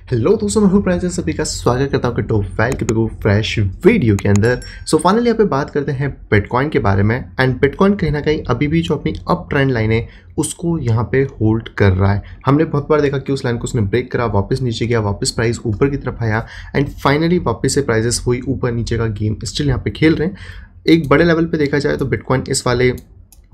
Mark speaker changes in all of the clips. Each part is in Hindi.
Speaker 1: हेलो दोस्तों, मैं हूं प्राइस। सभी का स्वागत करता हूं टॉप 5 के फ्रेश वीडियो के अंदर। सो फाइनली यहाँ पे बात करते हैं बिटकॉइन के बारे में। एंड बिटकॉइन कहीं ना कहीं अभी भी जो अपनी अप ट्रेंड लाइन है उसको यहाँ पे होल्ड कर रहा है। हमने बहुत बार देखा कि उस लाइन को उसने ब्रेक करा, वापस नीचे गया, वापस प्राइस ऊपर की तरफ आया एंड फाइनली वापस से प्राइजेस वही ऊपर नीचे का गेम स्टिल यहाँ पे खेल रहे हैं। एक बड़े लेवल पे देखा जाए तो बिटकॉइन इस वाले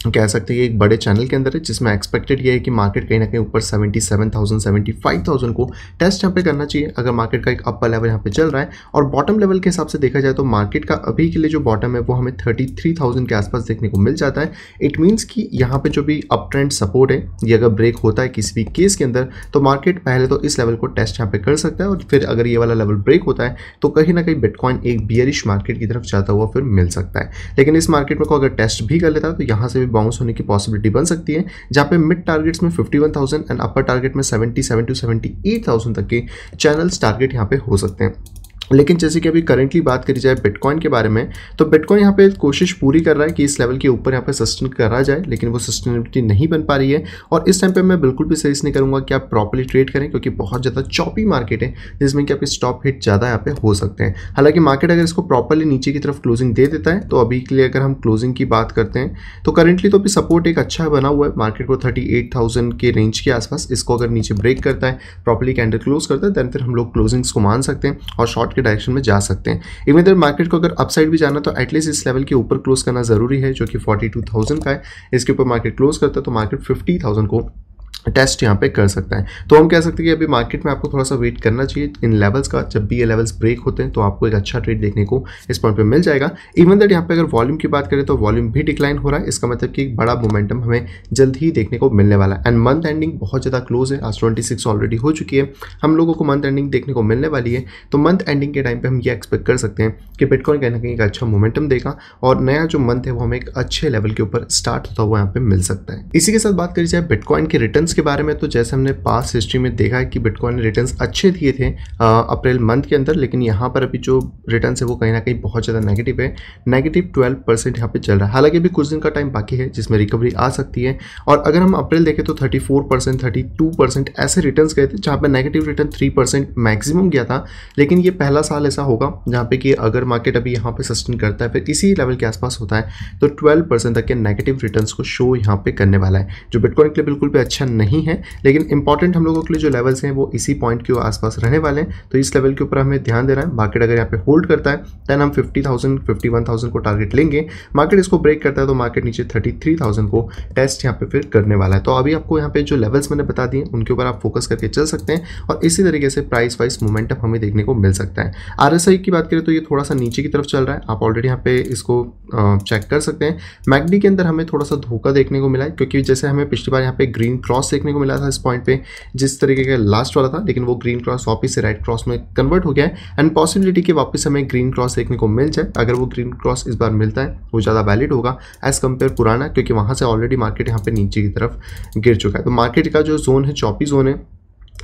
Speaker 1: कह सकते हैं एक बड़े चैनल के अंदर है, जिसमें एक्सपेक्टेड ये है कि मार्केट कहीं ना कहीं ऊपर 77,000 75,000 को टेस्ट यहाँ पे करना चाहिए अगर मार्केट का एक अपर लेवल यहाँ पे चल रहा है। और बॉटम लेवल के हिसाब से देखा जाए तो मार्केट का अभी के लिए जो बॉटम है वो हमें 33,000 के आसपास देखने को मिल जाता है। इट मीन्स कि यहाँ पे जो भी अप ट्रेंड सपोर्ट है ये अगर ब्रेक होता है किसी भी केस के अंदर तो मार्केट पहले तो इस लेवल को टेस्ट यहाँ पे कर सकता है और फिर अगर ये वाला लेवल ब्रेक होता है तो कहीं ना कहीं बिटकॉइन एक बियरिश मार्केट की तरफ जाता हुआ फिर मिल सकता है। लेकिन इस मार्केट में को अगर टेस्ट भी कर लेता है तो यहाँ से भी बाउंस होने की पॉसिबिलिटी बन सकती है, जहां पे मिड टारगेट्स में 51,000 एंड अपर टारगेट में 77 टू 78,000 तक के चैनल्स टारगेट यहां पे हो सकते हैं। लेकिन जैसे कि अभी करेंटली बात करी जाए बिटकॉइन के बारे में तो बिटकॉइन यहाँ पे कोशिश पूरी कर रहा है कि इस लेवल के ऊपर यहाँ पे सस्टेन करा जाए, लेकिन वो सस्टेनेबिलिटी नहीं बन पा रही है। और इस टाइम पे मैं बिल्कुल भी सजेस्ट नहीं करूँगा कि आप प्रॉपर्ली ट्रेड करें, क्योंकि बहुत ज़्यादा चॉपी मार्केट है जिसमें कि आपके स्टॉप हिट ज़्यादा यहाँ पे हो सकते हैं। हालांकि मार्केट अगर इसको प्रॉपरली नीचे की तरफ क्लोजिंग दे देता है तो अभी के लिए अगर हम क्लोजिंग की बात करते हैं तो करेंटली तो अभी सपोर्ट एक अच्छा बना हुआ है मार्केट को 38,000 के रेंज के आसपास। इसको अगर नीचे ब्रेक करता है, प्रॉपरली कैंडल क्लोज करता है, देन फिर हम लोग क्लोजिंग्स को मान सकते हैं और शॉर्ट के डायरेक्शन में जा सकते हैं। इवन इधर मार्केट को अगर अपसाइड भी जाना तो एटलीस्ट इस लेवल के ऊपर क्लोज करना जरूरी है, जो कि 42,000 का है। इसके ऊपर मार्केट क्लोज करता है तो मार्केट 50,000 को टेस्ट यहाँ पे कर सकता है। तो हम कह सकते हैं कि अभी मार्केट में आपको थोड़ा सा वेट करना चाहिए इन लेवल्स का। जब भी ये लेवल्स ब्रेक होते हैं तो आपको एक अच्छा ट्रेड देखने को इस पॉइंट पे मिल जाएगा। इवन दैट यहाँ पे अगर वॉल्यूम की बात करें तो वॉल्यूम भी डिक्लाइन हो रहा है, इसका मतलब कि एक बड़ा मोमेंटम हमें जल्द ही देखने को मिलने वाला है। एंड मंथ एंडिंग बहुत ज़्यादा क्लोज है, आज 26 ऑलरेडी हो चुकी है, हम लोगों को मंथ एंडिंग देखने को मिलने वाली है। तो मंथ एंडिंग के टाइम पर हम ये एक्सपेक्ट कर सकते हैं कि बिटकॉइन कहीं ना कहीं एक अच्छा मोमेंटम देगा और नया जो मंथ है वो हमें एक अच्छे लेवल के ऊपर स्टार्ट होता हुआ यहाँ पे मिल सकता है। इसी के साथ बात करी जाए बिटकॉइन के रिटर्न्स के बारे में तो जैसे हमने पास्ट हिस्ट्री में देखा है कि बिटकॉइन ने रिटर्न्स अच्छे दिए थे अप्रैल मंथ के अंदर, लेकिन यहाँ पर अभी जो रिटर्न्स है वो कहीं ना कहीं बहुत ज़्यादा नेगेटिव है। नेगेटिव 12% यहाँ पे चल रहा है। हालांकि अभी कुछ दिन का टाइम बाकी है जिसमें रिकवरी आ सकती है। और अगर हम अप्रैल देखें तो 34% 32% ऐसे रिटर्न्स गए थे, जहाँ पे नेगेटिव रिटर्न 3% मैक्सिमम गया था। लेकिन ये पहला साल ऐसा होगा जहाँ पे कि अगर मार्केट अभी यहाँ पे सस्टेन करता है फिर इसी लेवल के आसपास होता है तो 12% तक के नेगेटिव रिटर्न्स को शो यहाँ पे करने वाला है, जो बिटकॉइन के लिए बिल्कुल भी अच्छा नहीं है। लेकिन इंपॉर्टेंट हम लोगों के लिए जो लेवल्स हैं वो इसी पॉइंट के आसपास रहने वाले हैं, तो इस लेवल के ऊपर हमें ध्यान देना है। मार्केट अगर यहाँ पे होल्ड करता है देन हम 50,000 51,000 को टारगेट लेंगे। मार्केट इसको ब्रेक करता है तो मार्केट नीचे 33,000 को टेस्ट यहाँ पे फिर करने वाला है। तो अभी आपको यहाँ पे जो लेवल्स मैंने बता दिए उनके ऊपर आप फोकस करके चल सकते हैं और इसी तरीके से प्राइस वाइज मोमेंटम हमें देखने को मिल सकता है। RSI की बात करें तो ये थोड़ा सा नीचे की तरफ चल रहा है, आप ऑलरेडी यहाँ पे इसको चेक कर सकते हैं। मैकडी के अंदर हमें थोड़ा सा धोखा देखने को मिला है, क्योंकि जैसे हमें पिछली बार यहाँ पे ग्रीन क्रॉस देखने को मिला था इस पॉइंट पे जिस तरीके का लास्ट वाला था, लेकिन वो ग्रीन क्रॉस वापस से राइट क्रॉस में कन्वर्ट हो गया है। एंड पॉसिबिलिटी कि वापस हमें ग्रीन क्रॉस देखने को मिल जाए। अगर वो ग्रीन क्रॉस इस बार मिलता है वो ज़्यादा वैलिड होगा एज कम्पेयर पुराना, क्योंकि वहाँ से ऑलरेडी मार्केट यहाँ पे नीचे की तरफ गिर चुका है। तो मार्केट का जो जोन है चॉपी जोन है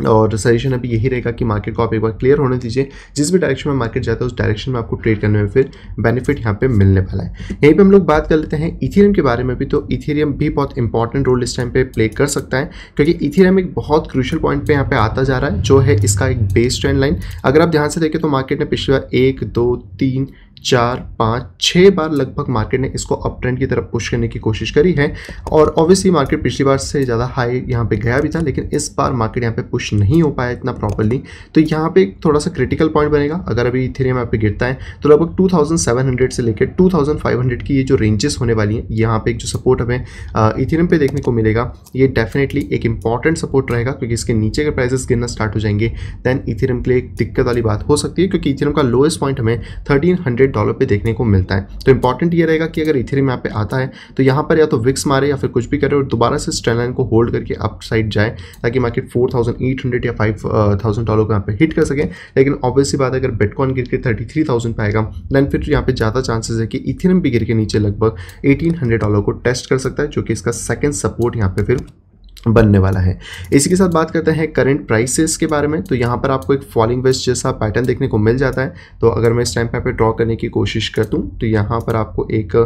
Speaker 1: और सजेशन अभी यही रहेगा कि मार्केट को आप एक बार क्लियर होने दीजिए। जिस भी डायरेक्शन में मार्केट जाता है उस डायरेक्शन में आपको ट्रेड करने में फिर बेनिफिट यहाँ पे मिलने वाला है। यहीं पे हम लोग बात कर लेते हैं इथेरियम के बारे में भी। तो इथेरियम भी बहुत इंपॉर्टेंट रोल इस टाइम पे प्ले कर सकता है, क्योंकि इथेरियम एक बहुत क्रूशियल पॉइंट पे यहाँ पे आता जा रहा है, जो है इसका एक बेस ट्रेंड लाइन। अगर आप ध्यान से देखें तो मार्केट ने पिछली बार 1 2 3 4 5 6 बार लगभग मार्केट ने इसको अप ट्रेंड की तरफ पुश करने की कोशिश करी है। और ऑब्वियसली मार्केट पिछली बार से ज़्यादा हाई यहाँ पे गया भी था, लेकिन इस बार मार्केट यहाँ पे पुश नहीं हो पाया इतना प्रॉपर्ली। तो यहाँ पे थोड़ा सा क्रिटिकल पॉइंट बनेगा। अगर अभी इथेरियम यहाँ पे गिरता है तो लगभग 2700 से लेकर 2500 की ये जो रेंजेस होने वाली हैं, यहाँ पे एक जो सपोर्ट हमें इथेरियम पे देखने को मिलेगा ये डेफिनेटली एक इंपॉर्टेंट सपोर्ट रहेगा, क्योंकि इसके नीचे के प्राइसेस गिरना स्टार्ट हो जाएंगे देन इथेरियम के लिए एक दिक्कत वाली बात हो सकती है, क्योंकि इथेरियम का लोएस्ट पॉइंट हमें $1300 पे देखने को मिलता है। तो इंपॉर्टेंट ये रहेगा कि अगर इथेरियम यहाँ पे आता है तो यहाँ पर या तो विक्स मारे या फिर कुछ भी करे और दोबारा से ट्रेंड लाइन को होल्ड करके अप साइड जाए, ताकि मार्केट 4,800 या $5,000 को यहाँ पे हिट कर सके। लेकिन ऑब्वियसली बात है अगर बिटकॉइन गिर के 33,000 पे आएगा देन फिर यहाँ पे ज़्यादा चांसेस है कि इथेरियम भी गिर के नीचे लगभग $1,800 को टेस्ट कर सकता है, जो कि इसका सेकेंड सपोर्ट यहाँ पे फिर बनने वाला है। इसी के साथ बात करते हैं करंट प्राइसेस के बारे में। तो यहाँ पर आपको एक फॉलिंग वेज जैसा पैटर्न देखने को मिल जाता है। तो अगर मैं इस टाइम पे ड्रॉ करने की कोशिश करता हूँ तो यहाँ पर आपको एक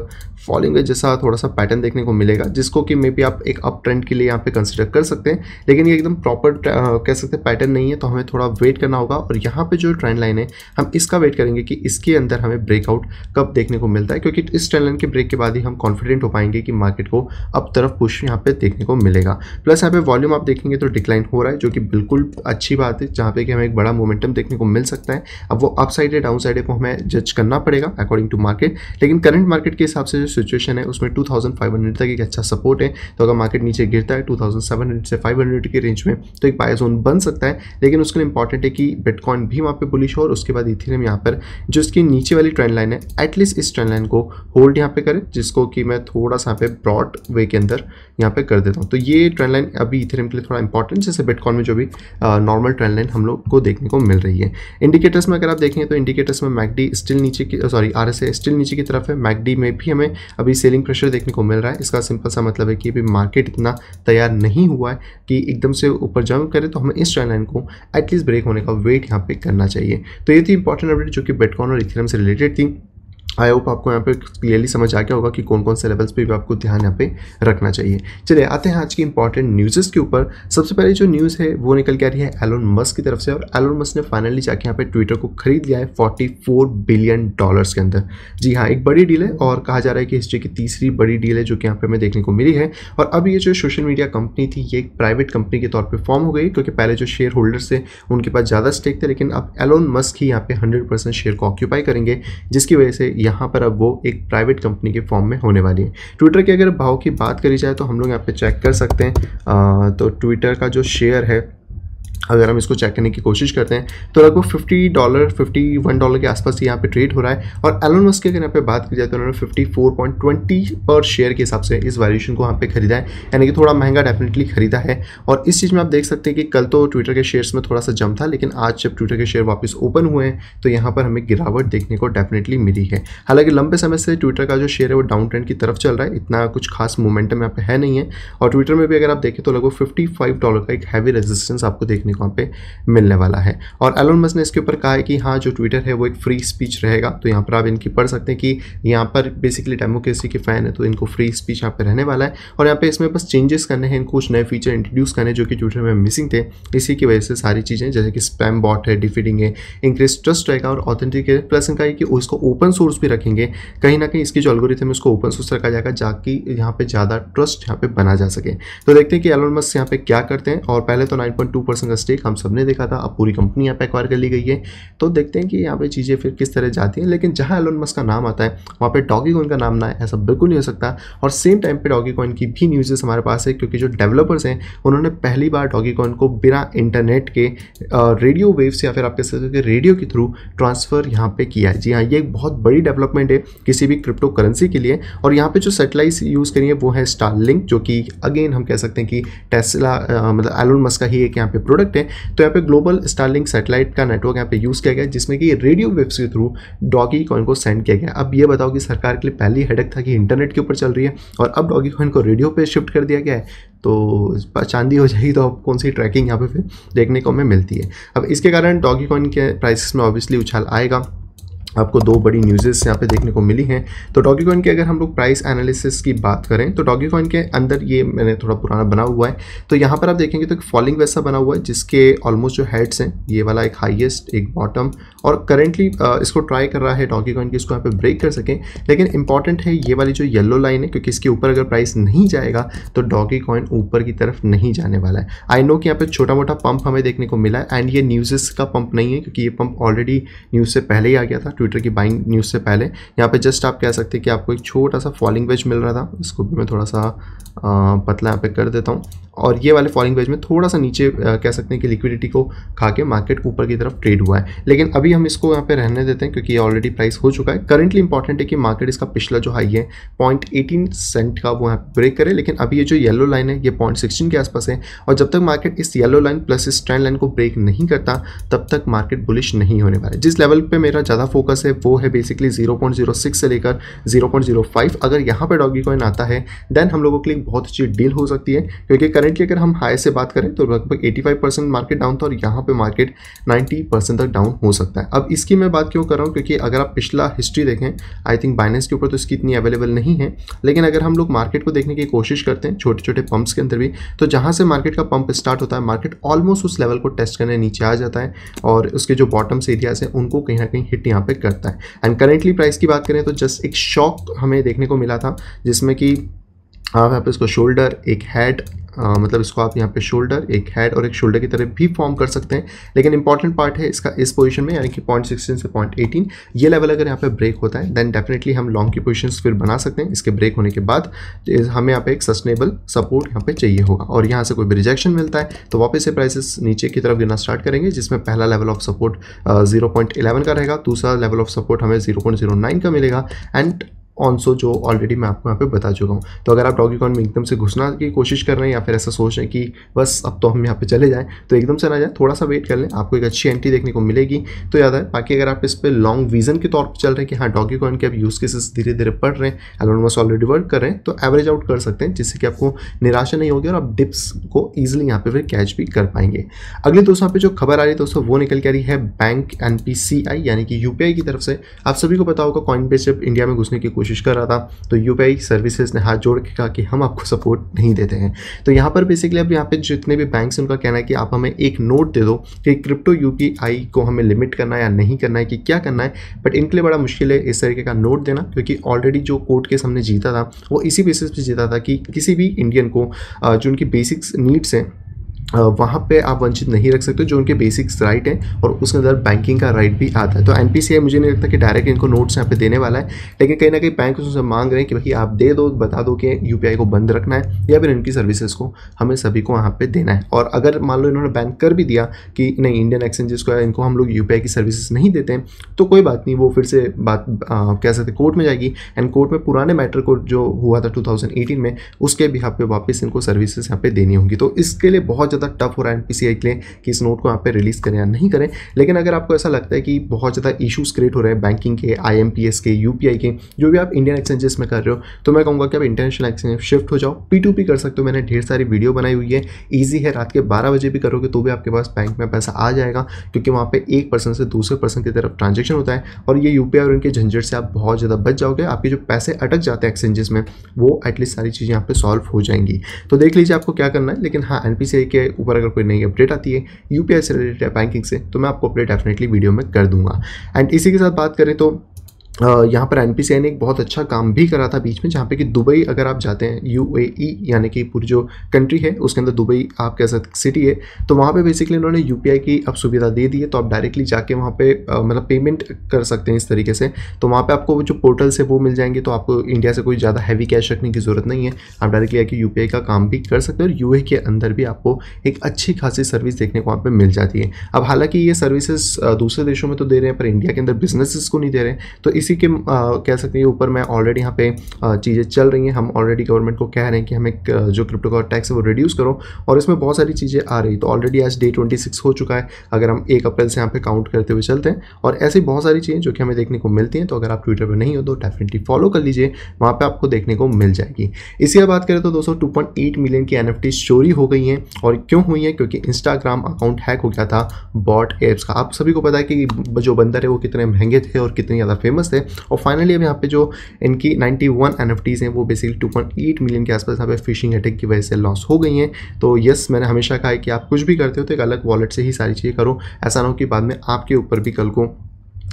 Speaker 1: फॉलिंग वेज जैसा थोड़ा सा पैटर्न देखने को मिलेगा, जिसको कि मे बी आप एक अप ट्रेंड के लिए यहाँ पे कंसिडर कर सकते हैं, लेकिन ये एकदम प्रॉपर कह सकते हैं पैटर्न नहीं है। तो हमें थोड़ा वेट करना होगा और यहाँ पे जो ट्रेंड लाइन है हम इसका वेट करेंगे कि इसके अंदर हमें ब्रेकआउट कब देखने को मिलता है, क्योंकि इस ट्रेंड लाइन के ब्रेक के बाद ही हम कॉन्फिडेंट हो पाएंगे कि मार्केट को अप तरफ पुश यहाँ पे देखने को मिलेगा। प्लस यहाँ पे वॉल्यूम आप देखेंगे तो डिक्लाइन हो रहा है, जो कि बिल्कुल अच्छी बात है, जहाँ पे कि हमें एक बड़ा मोमेंटम देखने को मिल सकता है। अब वो अप साइड है डाउन साइड है को हमें जज करना पड़ेगा अकॉर्डिंग टू मार्केट, लेकिन करंट मार्केट के हिसाब से जो सिचुएशन है उसमें 2500 तक एक अच्छा सपोर्ट है। तो अगर मार्केट नीचे गिरता है 2700 से 500 के रेंज में तो एक बाय जोन बन सकता है, लेकिन उसके लिए इंपॉर्टेंट है कि बिटकॉइन भी वहाँ पे बुलिश हो और उसके बाद इथेरियम यहाँ पर जो इसकी नीचे वाली ट्रेंड लाइन है एटलीस्ट इस ट्रेंड लाइन को होल्ड यहाँ पे करे, जिसको कि मैं थोड़ा सा यहाँ पे ब्रॉड वे के अंदर यहाँ पे कर देता हूँ। तो ये ट्रेंड लाइन अभी इथेरियम के लिए थोड़ा इंपॉर्टेंट, जैसे बिटकॉइन में जो भी नॉर्मल ट्रेंड लाइन हम लोग को देखने को मिल रही है। इंडिकेटर्स में अगर आप देखें तो इंडिकेटर्स में मैकडी स्टिल नीचे की RSI स्टिल नीचे की तरफ है। मैकडी में भी हमें अभी सेलिंग प्रेशर देखने को मिल रहा है। इसका सिंपल सा मतलब है कि अभी मार्केट इतना तैयार नहीं हुआ है कि एकदम से ऊपर जंप करे, तो हमें इस ट्रेंड लाइन को एटलीस्ट ब्रेक होने का वेट यहाँ पे करना चाहिए। तो ये थी इंपॉर्टेंट अपडेट जो कि बिटकॉइन और इथेरियम से रिलेटेड थी। आई होप आपको यहाँ पे क्लियरली समझ आ गया होगा कि कौन कौन से लेवल्स पे भी आपको ध्यान यहाँ पे रखना चाहिए। चलिए आते हैं आज की इंपॉर्टेंट न्यूज़ के ऊपर। सबसे पहले जो न्यूज़ है वो निकल के आ रही है एलोन मस्क की तरफ से, और एलोन मस्क ने फाइनली जाके यहाँ पे ट्विटर को खरीद लिया है $44 बिलियन के अंदर। जी हाँ, एक बड़ी डील है और कहा जा रहा है कि हिस्ट्री की तीसरी बड़ी डील है जो कि यहाँ पे हमें देखने को मिली है। और अब ये जो सोशल मीडिया कंपनी थी ये एक प्राइवेट कंपनी के तौर पर फॉर्म हो गई, क्योंकि पहले जो शेयर होल्डर्स थे उनके पास ज़्यादा स्टेक थे, लेकिन अब एलोन मस्क ही यहाँ पे 100% शेयर को ऑक्यूपाई करेंगे, जिसकी वजह से यहाँ पर अब वो एक प्राइवेट कंपनी के फॉर्म में होने वाली है। ट्विटर के अगर भाव की बात करी जाए तो हम लोग यहाँ पे चेक कर सकते हैं। तो ट्विटर का जो शेयर है अगर हम इसको चेक करने की कोशिश करते हैं तो लगभग $51 के आसपास यहाँ पे ट्रेड हो रहा है। और एलोन मस्क की अगर यहाँ पे बात की जाए तो उन्होंने 54.20 पर शेयर के हिसाब से इस वैल्यूएशन को यहाँ पे खरीदा है, यानी कि थोड़ा महंगा डेफिनेटली खरीदा है। और इस चीज़ में आप देख सकते हैं कि कल तो ट्विटर के शेयर्स में थोड़ा सा जम था, लेकिन आज जब ट्विटर के शेयर वापस ओपन हुए हैं तो यहाँ पर हमें गिरावट देखने को डेफिनेटली मिली है। हालांकि लंबे समय से ट्विटर का जो शेयर है वो डाउन ट्रेंड की तरफ चल रहा है, इतना कुछ खास मोमेंटम यहाँ पे है नहीं है। और ट्विटर में भी अगर आप देखें तो लगभग $55 का एक हैवी रेजिस्टेंस आपको देखने को यहाँ पे मिलने वाला है। और एलोन मस्क ने इसके ऊपर कहा है कि हाँ जो ट्विटर है वो एक फ्री स्पीच रहेगा। तो यहाँ पर आप इनकी पढ़ सकते हैं कि यहाँ पर बेसिकली डेमोक्रेसी के फैन है तो इनको फ्री स्पीच यहाँ पे रहने वाला है। और यहाँ पे इसमें बस चेंजेस करने हैं, कुछ नए फीचर इंट्रोड्यूस करने जो कि ट्विटर में मिसिंग थे। इसी की वजह से सारी चीज़ें जैसे कि स्पैम बॉट है, डिफीडिंग है, इंक्रीज ट्रस्ट रहेगा और ऑथेंटिक है। प्लस इनका है कि उसको ओपन सोर्स भी रखेंगे, कहीं ना कहीं इसकी जो एल्गोरिथम है उसको ओपन सोर्स रखा जाएगा जाकि यहाँ पे ज़्यादा ट्रस्ट यहाँ पे बना जा सके। तो देखते हैं कि एलोन मस्क यहाँ पे क्या करते हैं। और पहले तो 9.2% का स्टेक हम सबने देखा था, अब पूरी कंपनी यहाँ पे एक्वायर कर ली गई है। तो देखते हैं कि यहाँ पे चीज़ें फिर किस तरह जाती हैं। लेकिन जहाँ एलोन मस्क का नाम आता है वहाँ पे डॉगी कॉइन का नाम ना है ऐसा बिल्कुल नहीं हो सकता। और सेम टाइम पे डॉगी कॉइन की भी न्यूज़ हमारे पास है, क्योंकि जो डेवलपर्स हैं उन्होंने पहली बार डॉगी कॉइन को बिना इंटरनेट के रेडियो वेव्स या फिर आप कह सकते हो रेडियो के थ्रू ट्रांसफ़र यहाँ पे किया है। जी हाँ, ये एक बहुत बड़ी डेवलपमेंट है किसी भी क्रिप्टो करेंसी के लिए। और यहाँ पे जो सैटेलाइट यूज़ करी है वो है स्टारलिंक, जो कि अगेन हम कह सकते हैं कि टेस्ला मतलब एलोन मस्क का ही एक यहाँ पे प्रोडक्ट है। तो यहाँ पे ग्लोबल स्टारलिंक सैटेलाइट का नेटवर्क यहाँ पे यूज़ किया गया, जिसमें कि रेडियो वेव्स के थ्रू डॉगी कॉइन को सेंड किया गया। अब ये बताओ कि सरकार के लिए पहली हेडेक था कि इंटरनेट के ऊपर चल रही है और अब डॉगी कॉइन को रेडियो पे शिफ्ट कर दिया गया है, तो चांदी हो जाएगी। तो अब कौन सी ट्रैकिंग यहाँ पे फिर देखने को हमें मिलती है। अब इसके कारण डॉगी कॉइन के प्राइसेस में ऑब्वियसली उछाल आएगा। आपको दो बड़ी न्यूज़ेस यहाँ पे देखने को मिली हैं। तो डॉगी कॉइन के अगर हम लोग प्राइस एनालिसिस की बात करें तो डॉगी कॉइन के अंदर ये मैंने थोड़ा पुराना बना हुआ है। तो यहाँ पर आप देखेंगे तो एक फॉलिंग वैसा बना हुआ है, जिसके ऑलमोस्ट जो हेड्स हैं ये वाला एक हाईएस्ट एक बॉटम, और करेंटली इसको ट्राई कर रहा है डॉगी कॉइन की इसको यहाँ पे ब्रेक कर सकें। लेकिन इंपॉर्टेंट है ये वाली जो येलो लाइन है, क्योंकि इसके ऊपर अगर प्राइस नहीं जाएगा तो डॉगी कॉइन ऊपर की तरफ नहीं जाने वाला है। आई नो कि यहाँ पे छोटा मोटा पंप हमें देखने को मिला है, एंड ये न्यूज़ का पंप नहीं है, क्योंकि ये पंप ऑलरेडी न्यूज़ से पहले ही आ गया था, ट्विटर की बाइंग न्यूज़ से पहले। यहाँ पे जस्ट आप कह सकते हैं कि आपको एक छोटा सा फॉलिंग वेज मिल रहा था। इसको भी मैं थोड़ा सा पतला यहाँ पे कर देता हूँ। और ये वाले फॉलिंग वेज में थोड़ा सा नीचे कह सकते हैं कि लिक्विडिटी को खा के मार्केट ऊपर की तरफ ट्रेड हुआ है। लेकिन अभी हम इसको यहाँ पे रहने देते हैं, क्योंकि ये ऑलरेडी प्राइस हो चुका है। करंटली इंपॉर्टेंट है कि मार्केट इसका पिछला जो हाई है 0.18 सेंट का वो यहाँ पे ब्रेक करे। लेकिन अभी ये जो येलो लाइन है ये 0.16 के आसपास है, और जब तक मार्केट इस येलो लाइन प्लस इस ट्रेंड लाइन को ब्रेक नहीं करता तब तक मार्केट बुलिश नहीं होने वाला है। जिस लेवल पर मेरा ज़्यादा फोकस पास है वो है बेसिकली 0.06 से लेकर 0.05। अगर यहाँ पे डॉगी कॉइन आता है देन हम लोगों के लिए बहुत अच्छी डील हो सकती है, क्योंकि करंटली अगर हम हाई से बात करें तो लगभग 85% मार्केट डाउन था और यहाँ पे मार्केट 90% तक डाउन हो सकता है। अब इसकी मैं बात क्यों कर रहा हूँ, क्योंकि अगर आप पिछला हिस्ट्री देखें, आई थिंक बाइनेंस के ऊपर तो इसकी इतनी अवेलेबल नहीं है, लेकिन अगर हम लोग मार्केट को देखने की कोशिश करते हैं छोटे छोटे पंप्स के अंदर भी, तो जहाँ से मार्केट का पंप स्टार्ट होता है मार्केट ऑलमोस्ट उस लेवल को टेस्ट करने नीचे आ जाता है और उसके जो बॉटम्स एरियाज हैं उनको कहीं ना कहीं हिट यहाँ पे करता है। एंड करेंटली प्राइस की बात करें तो जस्ट एक शॉक हमें देखने को मिला था, जिसमें कि आप यहाँ पे इसको शोल्डर, एक हेड, मतलब इसको आप यहाँ पे शोल्डर, एक हेड और एक शोल्डर की तरह भी फॉर्म कर सकते हैं। लेकिन इंपॉर्टेंट पार्ट है इसका इस पोजीशन में, यानी कि 0.16 से 0.18 ये लेवल अगर यहाँ पे ब्रेक होता है देन डेफिनेटली हम लॉन्ग की पोजीशंस फिर बना सकते हैं। इसके ब्रेक होने के बाद हमें यहाँ पे एक सस्टेनेबल सपोर्ट यहाँ पे चाहिए होगा और यहाँ से कोई भी रिजेक्शन मिलता है तो वापस से प्राइसेस नीचे की तरफ गिरना स्टार्ट करेंगे, जिसमें पहला लेवल ऑफ सपोर्ट 0.11 का रहेगा, दूसरा लेवल ऑफ सपोर्ट हमें 0.09 का मिलेगा एंड ऑनसो जो ऑलरेडी मैं आपको यहाँ पे बता चुका हूँ। तो अगर आप डॉगी कॉइन में एकदम से घुसना की कोशिश कर रहे हैं या फिर ऐसा सोच रहे हैं कि बस अब तो हम यहाँ पे चले जाएं, तो एकदम से ना जाए, थोड़ा सा वेट कर लें, आपको एक अच्छी एंट्री देखने को मिलेगी तो याद है। बाकी अगर आप इस पर लॉन्ग विजन के तौर पर चल रहे हैं कि हाँ डॉगी कॉइन के अब यूज केसेस धीरे धीरे बढ़ रहे हैं, एलोनमस ऑलरेडी वर्क कर रहे हैं, तो एवरेज आउट कर सकते हैं जिससे कि आपको निराशा नहीं होगी और आप डिप्स को ईजिली यहाँ पे फिर कैच भी कर पाएंगे। अगले दोस्तों यहाँ पे जो खबर आ रही है दोस्तों वो निकल के आ रही है बैंक NPCI यानी कि UPI की तरफ से। आप सभी को पता होगा कॉइनबेस जब इंडिया में घुसने की कोशिश कर रहा था तो UPI सर्विसेज ने हाथ जोड़ के कहा कि हम आपको सपोर्ट नहीं देते हैं। तो यहाँ पर बेसिकली अब यहाँ पे जितने भी बैंक्स हैं उनका कहना है कि आप हमें एक नोट दे दो कि क्रिप्टो UPI को हमें लिमिट करना है या नहीं करना है, कि क्या करना है। बट इनके लिए बड़ा मुश्किल है इस तरीके का नोट देना, क्योंकि ऑलरेडी जो कोर्ट केस हमने जीता था वो इसी बेसिस पे जीता था कि किसी भी इंडियन को जो उनकी बेसिक्स नीड्स हैं वहाँ पे आप वंचित नहीं रख सकते, जो उनके बेसिक्स राइट हैं और उसके अंदर बैंकिंग का राइट भी आता है। तो NPCI मुझे नहीं लगता कि डायरेक्ट इनको नोट्स यहाँ पे देने वाला है, लेकिन कहीं ना कहीं बैंक उनसे मांग रहे हैं कि भाई आप दे दो, बता दो कि UPI को बंद रखना है या फिर इनकी सर्विसेज को हमें सभी को यहाँ पे देना है। और अगर मान लो इन्होंने बैन कर भी दिया कि नहीं इंडियन एक्सचेंजेस को इनको हम लोग UPI की सर्विसेज नहीं देते हैं, तो कोई बात नहीं, वो फिर से बात कह सकते कोर्ट में जाएगी एंड कोर्ट में पुराने मैटर को जो हुआ था 2018 में उसके भी यहाँ पे वापस इनको सर्विसेज यहाँ पे देनी होंगी। तो इसके लिए बहुत ज़्यादा टफ हो रहा है NPCI के लिए कि इस नोट को यहाँ पे रिलीज करें या नहीं करें। लेकिन अगर आपको ऐसा लगता है कि बहुत ज़्यादा इश्यूज क्रिएट हो रहे हैं बैंकिंग के, IMPS के, UPI के, जो भी आप इंडियन एक्सचेंजेस में कर रहे हो, तो मैं कहूँगा कि आप इंटरनेशनल एक्सचेंज शिफ्ट हो जाओ, P2P कर सकते हो। मैंने ढेर सारी वीडियो बनाई हुई है, ईजी है, रात के 12 बजे भी करोगे तो भी आपके पास बैंक में पैसा आ जाएगा, क्योंकि वहाँ पे एक पर्सन से दूसरे पर्सन की तरफ ट्रांजेक्शन होता है और ये UPI और इनके झंझट से आप बहुत ज़्यादा बच जाओगे। आपके जो पैसे अटक जाते हैं एक्सचेंजेस में वो एटलीस्ट सारी चीज़ें यहाँ पे सॉल्व हो जाएंगी। तो देख लीजिए आपको क्या करना है। लेकिन हाँ NPCI के ऊपर अगर कोई नई अपडेट आती है UPI से रिलेटेड है बैंकिंग से, तो मैं आपको अपडेट डेफिनेटली वीडियो में कर दूंगा। एंड इसी के साथ बात करें तो यहाँ पर NPCI ने एक बहुत अच्छा काम भी करा था बीच में, जहाँ पे कि दुबई अगर आप जाते हैं, UAE यानी कि पूरी जो कंट्री है उसके अंदर दुबई आप कह सकते सिटी है, तो वहाँ पे बेसिकली उन्होंने UPI की अब सुविधा दे दी है। तो आप डायरेक्टली जाके वहाँ पे मतलब पेमेंट कर सकते हैं इस तरीके से। तो वहाँ पे आपको जो पोर्टल्स है वो मिल जाएंगे, तो आपको इंडिया से कोई ज़्यादा हैवी कैश रखने की ज़रूरत नहीं है, आप डायरेक्टली आके UPI का काम भी कर सकते हैं और UAE के अंदर भी आपको एक अच्छी खासी सर्विस देखने को वहाँ पर मिल जाती है। अब हालाँकि ये सर्विसेज दूसरे देशों में तो दे रहे हैं पर इंडिया के अंदर बिजनेसेस को नहीं दे रहे हैं, तो इसी के कह सकते हैं ऊपर मैं ऑलरेडी यहाँ पे चीज़ें चल रही हैं। हम ऑलरेडी गवर्नमेंट को कह रहे हैं कि हमें जो क्रिप्टो का टैक्स है वो रिड्यूस करो और इसमें बहुत सारी चीज़ें आ रही। तो ऑलरेडी आज डे 26 हो चुका है, अगर हम 1 अप्रैल से यहाँ पे काउंट करते हुए चलते हैं, और ऐसी बहुत सारी चीज़ें जो कि हमें देखने को मिलती हैं। तो अगर आप ट्विटर पर नहीं हो तो डेफिनेटली फॉलो कर लीजिए, वहाँ पर आपको देखने को मिल जाएगी। इसी का बात करें तो दोस्तों 2.8 मिलियन की NFTs चोरी हो गई हैं। और क्यों हुई है? क्योंकि इंस्टाग्राम अकाउंट हैक हो गया था बॉट एप्स का। आप सभी को पता है कि जो बंदर है वो कितने महंगे थे और कितने ज़्यादा फेमस थे, और फाइनली अब यहाँ पे जो इनकी 91 NFTs हैं वो बेसिकली 2.8 मिलियन के आसपास यहाँ पे फिशिंग अटैक की वजह से लॉस हो गई हैं। तो यस, मैंने हमेशा कहा है कि आप कुछ भी करते हो तो एक अलग वॉलेट से ही सारी चीज़ें करो, ऐसा ना हो कि बाद में आपके ऊपर भी कल को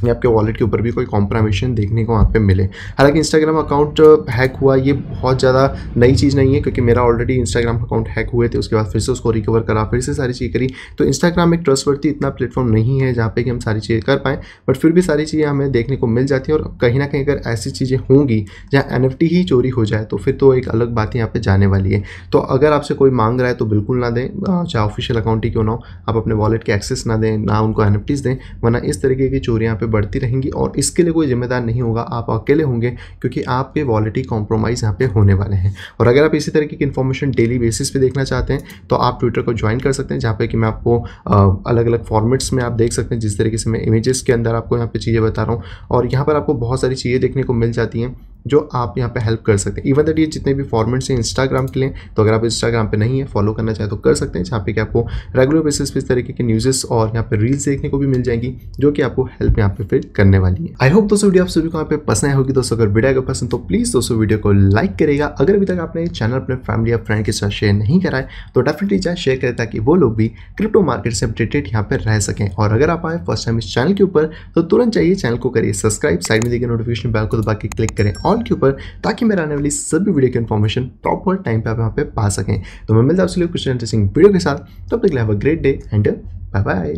Speaker 1: या आपके वॉलेट के ऊपर भी कोई कॉम्प्रोमाइजेशन देखने को वहाँ पे मिले। हालांकि इंस्टाग्राम अकाउंट हैक हुआ ये बहुत ज़्यादा नई चीज़ नहीं है, क्योंकि मेरा ऑलरेडी इंस्टाग्राम अकाउंट हैक हुए थे, उसके बाद फिर से उसको रिकवर करा, फिर से सारी चीज़ें करी। तो इंस्टाग्राम एक ट्रस्टवर्दी इतना प्लेटफॉर्म नहीं है जहाँ पे कि हम सारी चीज़ें कर पाएँ, बट फिर भी सारी चीज़ें हमें देखने को मिल जाती हैं। और कहीं ना कहीं अगर ऐसी चीज़ें होंगी जहाँ NFT ही चोरी हो जाए तो फिर तो एक अलग बात यहाँ पर जाने वाली है। तो अगर आपसे कोई मांग रहा है तो बिल्कुल ना दें, चाहे ऑफिशियल अकाउंट ही क्यों ना हो, आप अपने वॉलेट के एक्सेस ना दें, ना उनको NFTs दें, वरना इस तरीके की चोरी यहाँ पे बढ़ती रहेंगी और इसके लिए कोई जिम्मेदार नहीं होगा, आप अकेले होंगे क्योंकि आपके वॉलेट ही कॉम्प्रोमाइज़ यहाँ पे होने वाले हैं। और अगर आप इसी तरीके की इन्फॉर्मेशन डेली बेसिस पे देखना चाहते हैं तो आप ट्विटर को ज्वाइन कर सकते हैं, जहाँ पे कि मैं आपको अलग अलग फॉर्मेट्स में आप देख सकते हैं। जिस तरीके से मैं इमेजेस के अंदर आपको यहाँ पे चीज़ें बता रहा हूँ और यहाँ पर आपको बहुत सारी चीज़ें देखने को मिल जाती हैं जो आप यहाँ पे हेल्प कर सकते हैं। इवन दैट ये जितने भी फॉर्मेट्स हैं इंस्टाग्राम के लिए, तो अगर आप इंस्टाग्राम पे नहीं है फॉलो करना चाहे तो कर सकते हैं, जहाँ पे कि आपको रेगुलर बेसिस पे इस तरीके के न्यूज़ेस और यहाँ पे रील्स देखने को भी मिल जाएंगी जो कि आपको हेल्प यहाँ पे फिर करने वाली है। आई होप दोस्तों वीडियो आप सभी को यहाँ पे पसंद आई होगी। दोस्तों अगर वीडियो अगर पसंद तो प्लीज़ दोस्तों वीडियो को लाइक करेगा। अगर अभी तक आपने चैनल अपने फैमिली या फ्रेंड के साथ शेयर नहीं करा है तो डेफिनेटली जाए शेयर करें ताकि वो लोग भी क्रिप्टो मार्केट से अपडेटेड यहाँ पे रह सकें। और अगर आप आए फर्स्ट टाइम इस चैनल के ऊपर तो तुरंत चाहिए चैनल को करिए सब्सक्राइब, साइड में देखिए नोटिफिकेशन बेल को दबा के क्लिक करें ऑल के ऊपर ताकि मेरे आने वाली सभी वीडियो की इन्फॉर्मेशन प्रॉपर टाइम पे आप यहाँ पे पा सकें। तो मैं मिलता हूं आपसे कुछ इंटरेस्टिंग वीडियो के साथ, तब तक have a great day and bye bye.